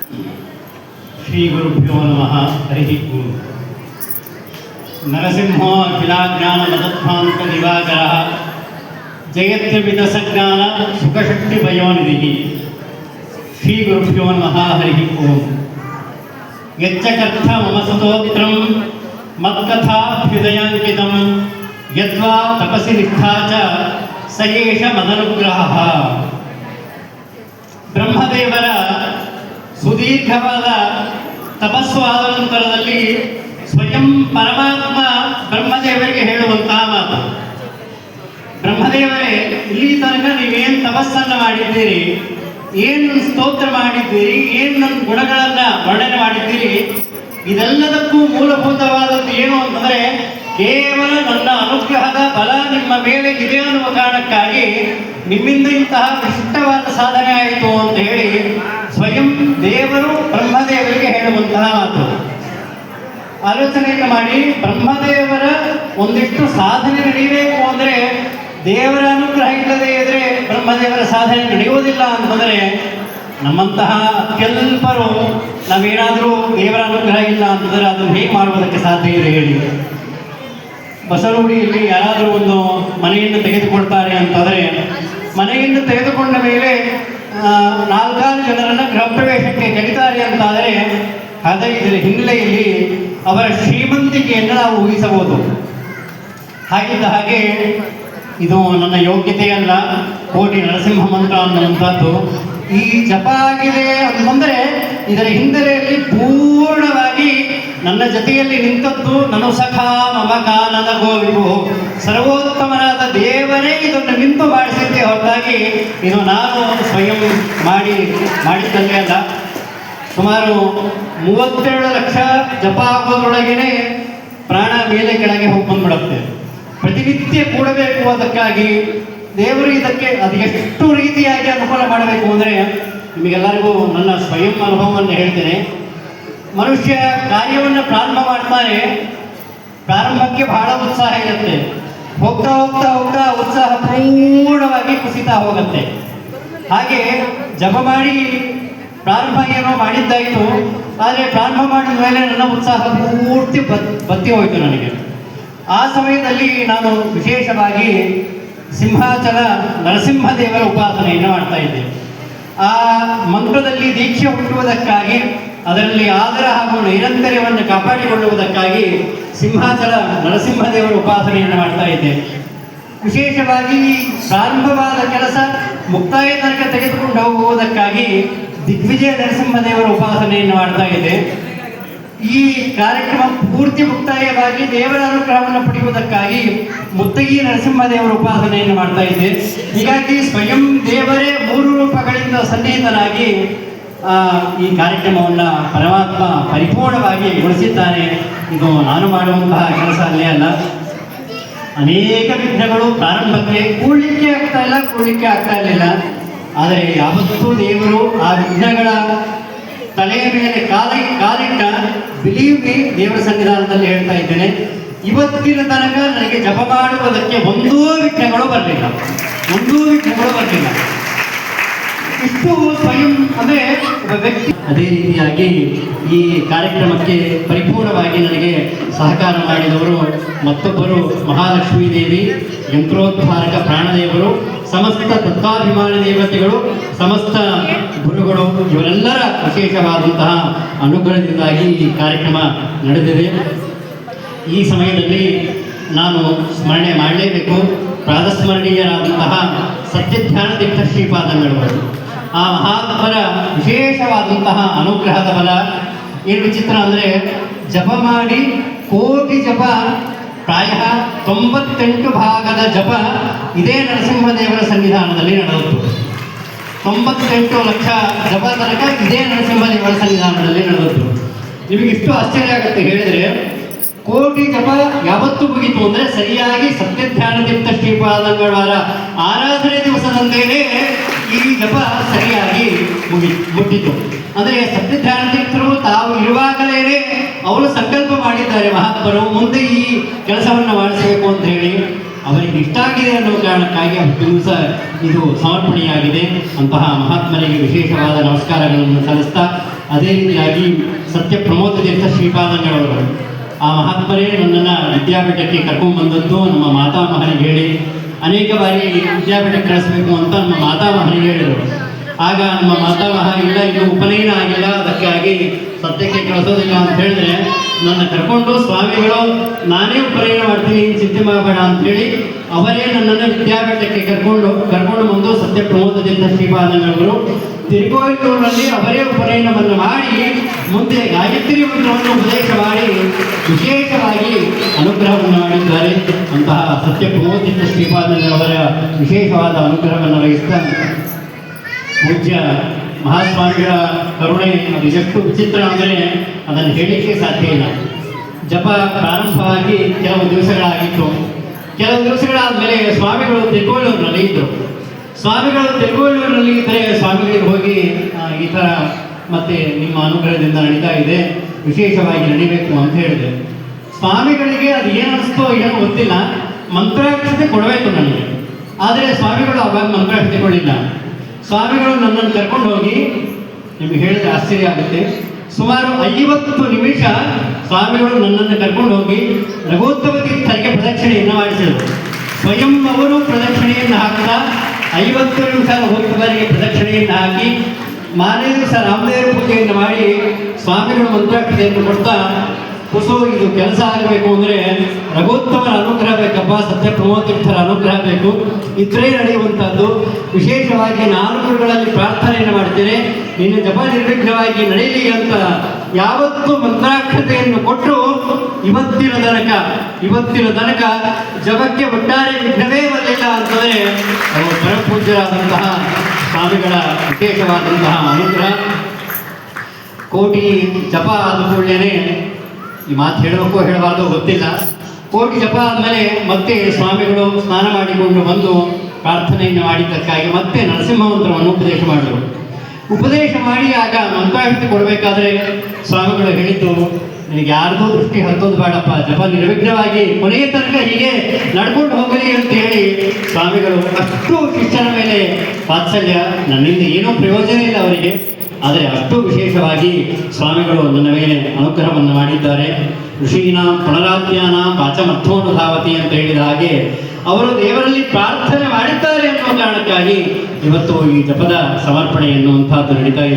ಶ್ರೀ ಗುರುಭ್ಯೋ ನಮಃ. ಹರಿ ಓಂ. ನರಸಿಂಹೋ ಅಖಿಲಾಜ್ಞಾನ ಮದಧ್ವಾಂತ ದಿವಾಕರ ಜಯತ್ಯವಿದಸಜ್ಞಾನ ಸುಖಶಕ್ತಿ ಭಯೋನಿಧಿ. ಶ್ರೀ ಗುರುಭ್ಯೋ ನಮಃ. ಹರಿ ಓಂ. ಯಚ್ಚಕರ್ಥ ಮಮ ಸ್ತೋತ್ರಂ ಮತ್ಕಥಾಭ್ಯುದಯಾಂಕಿತಂ ಯದ್ವಾ ತಪಸಿ ನಿಷ್ಠಾ ಚ ಸಯೇಷ ಮದನುಗ್ರಹ. ಬ್ರಹ್ಮದೇವರ ಸುದೀರ್ಘವಾದ ತಪಸ್ಸು ಆದ ನಂತರದಲ್ಲಿ ಸ್ವಯಂ ಪರಮಾತ್ಮ ಬ್ರಹ್ಮದೇವರಿಗೆ ಹೇಳುವಂತಹ ಮಾತು, ಬ್ರಹ್ಮದೇವರೇ, ಇಲ್ಲಿ ತನಕ ನೀವೇನು ತಪಸ್ಸನ್ನು ಮಾಡಿದ್ದೀರಿ, ಏನು ಸ್ತೋತ್ರ ಮಾಡಿದ್ದೀರಿ, ಏನು ನನ್ನ ಗುಣಗಳನ್ನು ವರ್ಣನೆ ಮಾಡಿದ್ದೀರಿ, ಇದೆಲ್ಲದಕ್ಕೂ ಮೂಲಭೂತವಾದದ್ದು ಏನು ಅಂತಂದರೆ ಕೇವಲ ನನ್ನ ಅನುಗ್ರಹದ ಬಲ ನಿಮ್ಮ ಮೇಲೆ ಇದೆ ಅನ್ನುವ ಕಾರಣಕ್ಕಾಗಿ ನಿಮ್ಮಿಂದ ಇಂತಹ ವಿಶಿಷ್ಟವಾದ ಸಾಧನೆ ಆಯಿತು ಅಂತ ಹೇಳಿ ಸ್ವಯಂ ದೇವರು ಬ್ರಹ್ಮದೇವರಿಗೆ ಹೇಳುವಂತಹ ಮಾತು. ಆಲೋಚನೆಯನ್ನು ಮಾಡಿ, ಬ್ರಹ್ಮದೇವರ ಒಂದಿಷ್ಟು ಸಾಧನೆ ನಡೆಯಬೇಕು ಅಂದರೆ ದೇವರ ಅನುಗ್ರಹ ಇಲ್ಲದೆ ಇದ್ದರೆ ಬ್ರಹ್ಮದೇವರ ಸಾಧನೆ ನಡೆಯುವುದಿಲ್ಲ ಅಂತಂದರೆ ನಮ್ಮಂತಹ ಅತ್ಯಲ್ಪರು ನಾವೇನಾದರೂ ದೇವರ ಅನುಗ್ರಹ ಇಲ್ಲ ಅಂತಂದರೆ ಅದನ್ನು ಹೇಗೆ ಮಾಡುವುದಕ್ಕೆ ಸಾಧ್ಯ ಇದೆ ಹೇಳಿ? ಬಸವನಗುಡಿಯಲ್ಲಿ ಯಾರಾದರೂ ಒಂದು ಮನೆಯನ್ನು ತೆಗೆದುಕೊಳ್ತಾರೆ ಅಂತಂದರೆ ಮನೆಯನ್ನು ತೆಗೆದುಕೊಂಡ ಮೇಲೆ 4 ಜನರನ್ನು ಗೃಹ ಪ್ರವೇಶಕ್ಕೆ ಕರೀತಾರೆ ಅಂತಾದರೆ ಅದೇ ಇದರ ಹಿನ್ನೆಲೆಯಲ್ಲಿ ಅವರ ಶ್ರೀಮಂತಿಕೆಯನ್ನು ನಾವು ಊಹಿಸಬಹುದು. ಹಾಗಿದ್ದ ಹಾಗೆ ಇದು ನನ್ನ ಯೋಗ್ಯತೆಯಲ್ಲ, ಕೋಟಿ ನರಸಿಂಹ ಮಂತ್ರ ಅನ್ನುವಂಥದ್ದು ಈ ಜಪ ಆಗಿದೆ ಅಂತಂದರೆ ಇದರ ಹಿನ್ನೆಲೆಯಲ್ಲಿ ಪೂರ್ಣವಾಗಿ ನನ್ನ ಜೊತೆಯಲ್ಲಿ ನಿಂತದ್ದು ನನು ಸಖಾ ಮಮ ಕಾನನ ಗೋವಿಭು, ಸರ್ವೋತ್ತಮನಾದ ದೇವರೇ ಇದನ್ನು ನಿಂತು ಮಾಡಿಸಿದ್ದೆ ಹೊರತಾಗಿ ಇದು ನಾನು ಸ್ವಯಂ ಮಾಡಿದ್ದಲ್ಲೇ ಅಲ್ಲ. ಸುಮಾರು 32 ಲಕ್ಷ ಜಪ ಆಗೋದ್ರೊಳಗೇನೆ ಪ್ರಾಣ ಮೇಲೆ ಕೆಳಗೆ ಹೋಗಿ ಬಂದ್ಬಿಡುತ್ತೆ. ಪ್ರತಿನಿತ್ಯ ಕೂಡಬೇಕು, ಅದಕ್ಕಾಗಿ ದೇವರು ಇದಕ್ಕೆ ಅದು ಎಷ್ಟು ರೀತಿಯಾಗಿ ಅನುಕೂಲ ಮಾಡಬೇಕು ಅಂದರೆ ನಿಮಗೆಲ್ಲರಿಗೂ ನನ್ನ ಸ್ವಯಂ ಅನುಭವವನ್ನು ಹೇಳ್ತೇನೆ. ಮನುಷ್ಯ ಕಾರ್ಯವನ್ನು ಪ್ರಾರಂಭ ಮಾಡ್ತಾನೆ, ಪ್ರಾರಂಭಕ್ಕೆ ಬಹಳ ಉತ್ಸಾಹ ಇರುತ್ತೆ, ಹೋಗ್ತಾ ಹೋಗ್ತಾ ಹೋಗ್ತಾ ಉತ್ಸಾಹ ಪೂರ್ಣವಾಗಿ ಕುಸಿತಾ ಹೋಗುತ್ತೆ. ಹಾಗೆ ಜಪ ಮಾಡಿ ಪ್ರಾರಂಭ ಏನೋ ಮಾಡಿದ್ದಾಯಿತು, ಆದರೆ ಪ್ರಾರಂಭ ಮಾಡಿದ ಮೇಲೆ ನನ್ನ ಉತ್ಸಾಹ ಪೂರ್ತಿ ಬತ್ತಿ ಹೋಯಿತು ನನಗೆ. ಆ ಸಮಯದಲ್ಲಿ ನಾನು ವಿಶೇಷವಾಗಿ ಸಿಂಹಾಚಲ ನರಸಿಂಹದೇವರ ಉಪಾಸನೆಯನ್ನು ಮಾಡ್ತಾ ಇದ್ದೆ. ಆ ಮಂತ್ರದಲ್ಲಿ ದೀಕ್ಷೆ ಹುಟ್ಟುವುದಕ್ಕಾಗಿ, ಅದರಲ್ಲಿ ಆದರ ಹಾಗೂ ನೈರಂತರ್ಯವನ್ನು ಕಾಪಾಡಿಕೊಳ್ಳುವುದಕ್ಕಾಗಿ ಸಿಂಹಾಚಲ ನರಸಿಂಹದೇವರ ಉಪಾಸನೆಯನ್ನು ಮಾಡ್ತಾ ಇದ್ದೆ. ವಿಶೇಷವಾಗಿ ಪ್ರಾರಂಭವಾದ ಕೆಲಸ ಮುಕ್ತಾಯ ತನಕ ತೆಗೆದುಕೊಂಡು ಹೋಗುವುದಕ್ಕಾಗಿ ದಿಗ್ವಿಜಯ ನರಸಿಂಹದೇವರ ಉಪಾಸನೆಯನ್ನು ಮಾಡ್ತಾ ಇದ್ದೆ. ಈ ಕಾರ್ಯಕ್ರಮ ಪೂರ್ತಿ ಮುಕ್ತಾಯವಾಗಿ ದೇವರ ಅನುಗ್ರಹವನ್ನು ಪಡೆಯುವುದಕ್ಕಾಗಿ ಮುತ್ತಗಿ ನರಸಿಂಹದೇವರ ಉಪಾಸನೆಯನ್ನು ಮಾಡ್ತಾ ಇದ್ದೆ. ಹೀಗಾಗಿ ಸ್ವಯಂ ದೇವರೇ 3 ರೂಪಗಳಿಂದ ಸನ್ನಿಹಿತನಾಗಿ ಈ ಕಾರ್ಯಕ್ರಮವನ್ನು ಪರಮಾತ್ಮ ಪರಿಪೂರ್ಣವಾಗಿ ಗೊಳಿಸಿದ್ದಾನೆ. ಇದು ನಾನು ಮಾಡುವಂತಹ ಕೆಲಸ ಅಲ್ಲೇ ಅಲ್ಲ. ಅನೇಕ ವಿಘ್ನಗಳು ಪ್ರಾರಂಭಕ್ಕೆ ಕೂಡಲಿಕ್ಕೆ ಆಗ್ತಾ ಇರಲಿಲ್ಲ. ಆದರೆ ಯಾವತ್ತೂ ದೇವರು ಆ ವಿಘ್ನಗಳ ತಲೆಯ ಮೇಲೆ ಕಾಲಿಟ್ಟ ಬಿಲೀವ್ ಮೀ, ದೇವರ ಸನ್ನಿಧಾನದಲ್ಲಿ ಹೇಳ್ತಾ ಇದ್ದೇನೆ, ಇವತ್ತಿನ ತನಕ ನನಗೆ ಜಪ ಮಾಡುವುದಕ್ಕೆ ಒಂದೂ ವಿಘ್ನಗಳು ಬರಲಿಲ್ಲ. ಇಷ್ಟು ಸ್ವಯಂ ಅಂದರೆ ಒಬ್ಬ ವ್ಯಕ್ತಿ. ಅದೇ ರೀತಿಯಾಗಿ ಈ ಕಾರ್ಯಕ್ರಮಕ್ಕೆ ಪರಿಪೂರ್ಣವಾಗಿ ನನಗೆ ಸಹಕಾರ ಮಾಡಿದವರು ಮತ್ತೊಬ್ಬರು ಮಹಾಲಕ್ಷ್ಮೀ ದೇವಿ, ಯಂತ್ರೋದ್ಧಾರಕ ಪ್ರಾಣದೇವರು, ಸಮಸ್ತ ತತ್ವಾಭಿಮಾನಿ ದೇವತೆಗಳು, ಸಮಸ್ತ ಗುರುಗಳು, ಇವರೆಲ್ಲರ ವಿಶೇಷವಾದಂತಹ ಅನುಗ್ರಹದಿಂದಾಗಿ ಈ ಕಾರ್ಯಕ್ರಮ ನಡೆದಿದೆ. ಈ ಸಮಯದಲ್ಲಿ ನಾನು ಸ್ಮರಣೆ ಮಾಡಲೇಬೇಕು ಪ್ರಾತಸ್ಮರಣೀಯರಾದಂತಹ ಸತ್ಯಧ್ಯಾನ ತೀರ್ಥ ಶ್ರೀಪಾದಂಗಳವರು. ಆ ಮಹಾತ್ಮರ ವಿಶೇಷವಾದಂತಹ ಅನುಗ್ರಹದ ಬಲ ಏನು ವಿಚಿತ್ರ ಅಂದರೆ, ಜಪ ಮಾಡಿ ಕೋಟಿ ಜಪ, ಪ್ರಾಯ 98 ಭಾಗದ ಜಪ ಇದೇ ನರಸಿಂಹದೇವರ ಸನ್ನಿಧಾನದಲ್ಲಿ ನಡೆದದ್ದು. 98 ಲಕ್ಷ ಜಪ ತನಕ ಇದೇ ನರಸಿಂಹದೇವರ ಸನ್ನಿಧಾನದಲ್ಲಿ ನಡೆದದ್ದು. ನಿಮಗೆ ಇಷ್ಟು ಆಶ್ಚರ್ಯ ಆಗುತ್ತೆ ಹೇಳಿದರೆ, ಕೋಟಿ ಜಪ ಯಾವತ್ತು ಮುಗಿತು ಅಂದರೆ ಸರಿಯಾಗಿ ಸತ್ಯಧ್ಯಾನ ತೀರ್ಥ ಶ್ರೀಪಾದಂಗಳವರ ಆರಾಧನೆ ದಿವಸದಂತೆಯೇ ಈ ಜಪ ಸರಿಯಾಗಿ ಮುಟ್ಟಿತು. ಅಂದರೆ ಸತ್ಯಧ್ಯಾನ ತೀರ್ಥರು ತಾವು ಇರುವಾಗಲೇ ಅವರು ಸಂಕಲ್ಪ ಮಾಡಿದ್ದಾರೆ ಮಹಾತ್ಮರು ಮುಂದೆ ಈ ಕೆಲಸವನ್ನು ಮಾಡಿಸಬೇಕು ಅಂತ ಹೇಳಿ. ಅವರಿಗೆ ಇಷ್ಟ ಆಗಿದೆ ಅನ್ನುವ ಕಾರಣಕ್ಕಾಗಿ ದಿವಸ ಇದು ಸಮರ್ಪಣೆಯಾಗಿದೆ. ಅಂತಹ ಮಹಾತ್ಮರಿಗೆ ವಿಶೇಷವಾದ ನಮಸ್ಕಾರಗಳನ್ನು ಸಲ್ಲಿಸ್ತಾ ಅದೇ ರೀತಿಯಾಗಿ ಸತ್ಯ ಪ್ರಮೋದ ತೀರ್ಥ ಶ್ರೀಪಾದಂಗಳವರು ಆ ಮಹಾತ್ಮರೇ ನನ್ನನ್ನು ವಿದ್ಯಾಪೀಠಕ್ಕೆ ಕರ್ಕೊಂಡ್ಬಂದದ್ದು ನಮ್ಮ ಮಾತಾಮಹನಿಗೆ ಹೇಳಿ ಅನೇಕ ಬಾರಿ ವಿದ್ಯಾಪೀಠಕ್ಕೆ ಕಳಿಸ್ಬೇಕು ಅಂತ ನಮ್ಮ ಮಾತಾಮಹನಿಗೆ ಹೇಳಿದರು. ಆಗ ನಮ್ಮ ಮಾತಾಮಹ ಇಲ್ಲ, ಇನ್ನು ಉಪನಯನ ಆಗಿಲ್ಲ, ಅದಕ್ಕಾಗಿ ಸತ್ಯಕ್ಕೆ ಕಳಿಸೋದಿಲ್ಲ ಅಂತ ಹೇಳಿದ್ರೆ ನನ್ನ ಕರ್ಕೊಂಡು ಸ್ವಾಮಿಗಳು ನಾನೇ ಉಪನಯನ ಮಾಡ್ತೀನಿ, ಚಿಂತೆ ಮಾಡಬೇಡ ಅಂತೇಳಿ ಅವರೇ ನನ್ನನ್ನು ವಿದ್ಯಾಪೀಠಕ್ಕೆ ಕರ್ಕೊಂಡು ಬಂದು ಸತ್ಯ ಪ್ರಮೋದ ತೀರ್ಥ ಶ್ರೀಪಾದಂಗಳವರು ತಿರುಗೋಯಿತೂರಿನಲ್ಲಿ ಅವರೇ ಉಪನಯನವನ್ನು ಮಾಡಿ ಮುಂದೆ ಗಾಯತ್ರಿ ಮಂತ್ರವನ್ನು ಉಪದೇಶ ಮಾಡಿ ವಿಶೇಷವಾಗಿ ಅನುಗ್ರಹವನ್ನು ಮಾಡಿದ್ದಾರೆ. ಅಂತಹ ಸತ್ಯ ಪ್ರಮೋದ ತೀರ್ಥ ಶ್ರೀಪಾದಂಗಳವರ ವಿಶೇಷವಾದ ಅನುಗ್ರಹವನ್ನು ವಹಿಸ್ತಾ ಪೂಜ್ಯ ಮಹಾಸ್ವಾಮಿಗಳ ಕರುಣೆ ಅದು ಎಷ್ಟು ವಿಚಿತ್ರ ಅಂದರೆ ಅದನ್ನು ಹೇಳಲಿಕ್ಕೆ ಸಾಧ್ಯ ಇಲ್ಲ. ಜಪ ಪ್ರಾರಂಭವಾಗಿ ಕೆಲವು ದಿವಸಗಳಾಗಿತ್ತು. ಕೆಲವು ದಿವಸಗಳಾದ ಮೇಲೆ ಸ್ವಾಮಿಗಳು ತಿರುಗೋಳೂರಿನಲ್ಲಿ ಇದ್ದರು. ಸ್ವಾಮಿಗಳು ತಿರುಗೋಳೂರಿನಲ್ಲಿ ಇದ್ದರೆ ಸ್ವಾಮಿಗಳಿಗೆ ಹೋಗಿ ಈ ಥರ ಮತ್ತೆ ನಿಮ್ಮ ಅನುಗ್ರಹದಿಂದ ನಡೀತಾ ಇದೆ, ವಿಶೇಷವಾಗಿ ನಡಿಬೇಕು ಅಂತ ಹೇಳಿದೆ. ಸ್ವಾಮಿಗಳಿಗೆ ಅದು ಏನು ಅನಿಸ್ತೋ ಏನೋ ಗೊತ್ತಿಲ್ಲ, ಮಂತ್ರಾಕ್ಷತೆ ಕೊಡಬೇಕು ನನಗೆ. ಆದರೆ ಸ್ವಾಮಿಗಳು ಅವಾಗ ಮಂತ್ರಾಕ್ಷತೆ ಕೊಡಲಿಲ್ಲ. ಸ್ವಾಮಿಗಳು ನನ್ನನ್ನು ಕರ್ಕೊಂಡು ಹೋಗಿ, ನಿಮಗೆ ಹೇಳಿದ್ರೆ ಆಶ್ಚರ್ಯ ಆಗುತ್ತೆ, ಸುಮಾರು 50 ನಿಮಿಷ ಸ್ವಾಮಿಗಳು ನನ್ನನ್ನು ಕರ್ಕೊಂಡು ಹೋಗಿ ರಘುತ್ತಮ ತೀರ್ಥರಿಗೆ ಪ್ರದಕ್ಷಿಣೆಯನ್ನು ಮಾಡಿಸಿದರು. ಸ್ವಯಂ ಅವರು ಪ್ರದಕ್ಷಿಣೆಯನ್ನು ಹಾಕ್ತಾ 50 ನಿಮಿಷ ರಘುತ್ತಮರಿಗೆ ಪ್ರದಕ್ಷಿಣೆಯನ್ನು ಹಾಕಿ ಮಾರನೇ ದಿವಸ ರಾಮದೇವರ ಪೂಜೆಯನ್ನು ಮಾಡಿ ಸ್ವಾಮಿಗಳು ಮಂತ್ರಾಕ್ಷತೆಯನ್ನು ಕೊಡ್ತಾ, ಕುಸು ಇದು ಕೆಲಸ ಆಗಬೇಕು ಅಂದರೆ ರಘುತ್ತಮರ ಅನುಗ್ರಹ ಬೇಕಪ್ಪ, ಸತ್ಯ ಪ್ರಮೋದ ತೀರ್ಥರ ಅನುಗ್ರಹ ಬೇಕು, ಇತರೇ ನಡೆಯುವಂಥದ್ದು. ವಿಶೇಷವಾಗಿ ನಾನು ಗುರುಗಳಲ್ಲಿ ಪ್ರಾರ್ಥನೆಯನ್ನು ಮಾಡ್ತೇನೆ, ನಿನ್ನ ಜಪ ನಿರ್ವಿಘ್ನವಾಗಿ ನಡೆಯಲಿ ಅಂತ ಯಾವತ್ತೂ ಮಂತ್ರಾಕ್ಷತೆಯನ್ನು ಕೊಟ್ಟು ಇವತ್ತಿನ ತನಕ ಜಪಕ್ಕೆ ಒಟ್ಟಾರೆ ವಿಘ್ನವೇ ಬರಲಿಲ್ಲ ಅಂತಂದರೆ ಅವರು ಪರಮಪೂಜ್ಯರಾದಂತಹ ಸ್ವಾಮಿಗಳ ವಿಶೇಷವಾದಂತಹ ಅನುಗ್ರಹ. ಕೋಟಿ ಜಪ ಆದ ಕೂಡಲೇ, ಈ ಮಾತು ಹೇಳಬೇಕೋ ಹೇಳಬಾರ್ದು ಗೊತ್ತಿಲ್ಲ, ಕೋಟಿ ಜಪ ಆದಮೇಲೆ ಮತ್ತೆ ಸ್ವಾಮಿಗಳು ಸ್ನಾನ ಮಾಡಿಕೊಂಡು ಬಂದು ಪ್ರಾರ್ಥನೆಯನ್ನು ಮಾಡಿದ್ದಕ್ಕಾಗಿ ಮತ್ತೆ ನರಸಿಂಹಮಂತ್ರವನ್ನು ಉಪದೇಶ ಮಾಡಿದರು. ಉಪದೇಶ ಮಾಡಿ ಆಗ ಮಂತ್ರಾಕ್ಷತೆ ಕೊಡಬೇಕಾದ್ರೆ ಸ್ವಾಮಿಗಳು ಹೇಳಿದ್ದು, ನಿನಗೆ ಯಾರ್ದೂ ದೃಷ್ಟಿ ಹರಿದೋದು ಬೇಡಪ್ಪ, ಜಪ ನಿರ್ವಿಘ್ನವಾಗಿ ಕೊನೆಯ ತನಕ ಹೀಗೆ ನಡ್ಕೊಂಡು ಹೋಗಲಿ ಅಂತ ಹೇಳಿ ಸ್ವಾಮಿಗಳು ಅಷ್ಟು ಶಿಷ್ಯನ ಮೇಲೆ ವಾತ್ಸಲ್ಯ. ನನ್ನಿಂದ ಏನೂ ಪ್ರಯೋಜನ ಇಲ್ಲ ಅವರಿಗೆ, ಆದರೆ ಅಷ್ಟು ವಿಶೇಷವಾಗಿ ಸ್ವಾಮಿಗಳು ನನ್ನ ಮೇಲೆ ಅನುಗ್ರಹವನ್ನು ಮಾಡಿದ್ದಾರೆ. ಋಷೀನಾಂ ಪುನರಾತ್ಯಾನಾಂ ವಾಚಮರ್ಥೋನುಧಾವತಿ ಅಂತ ಹೇಳಿದ ಹಾಗೆ ಅವರು ದೇವರಲ್ಲಿ ಪ್ರಾರ್ಥನೆ ಮಾಡಿದ್ದಾರೆ ಅನ್ನೋ ಕಾರಣಕ್ಕಾಗಿ ಇವತ್ತು ಈ ಜಪದ ಸಮರ್ಪಣೆ ಎನ್ನುವಂಥದ್ದು ನಡೀತಾ ಇದೆ.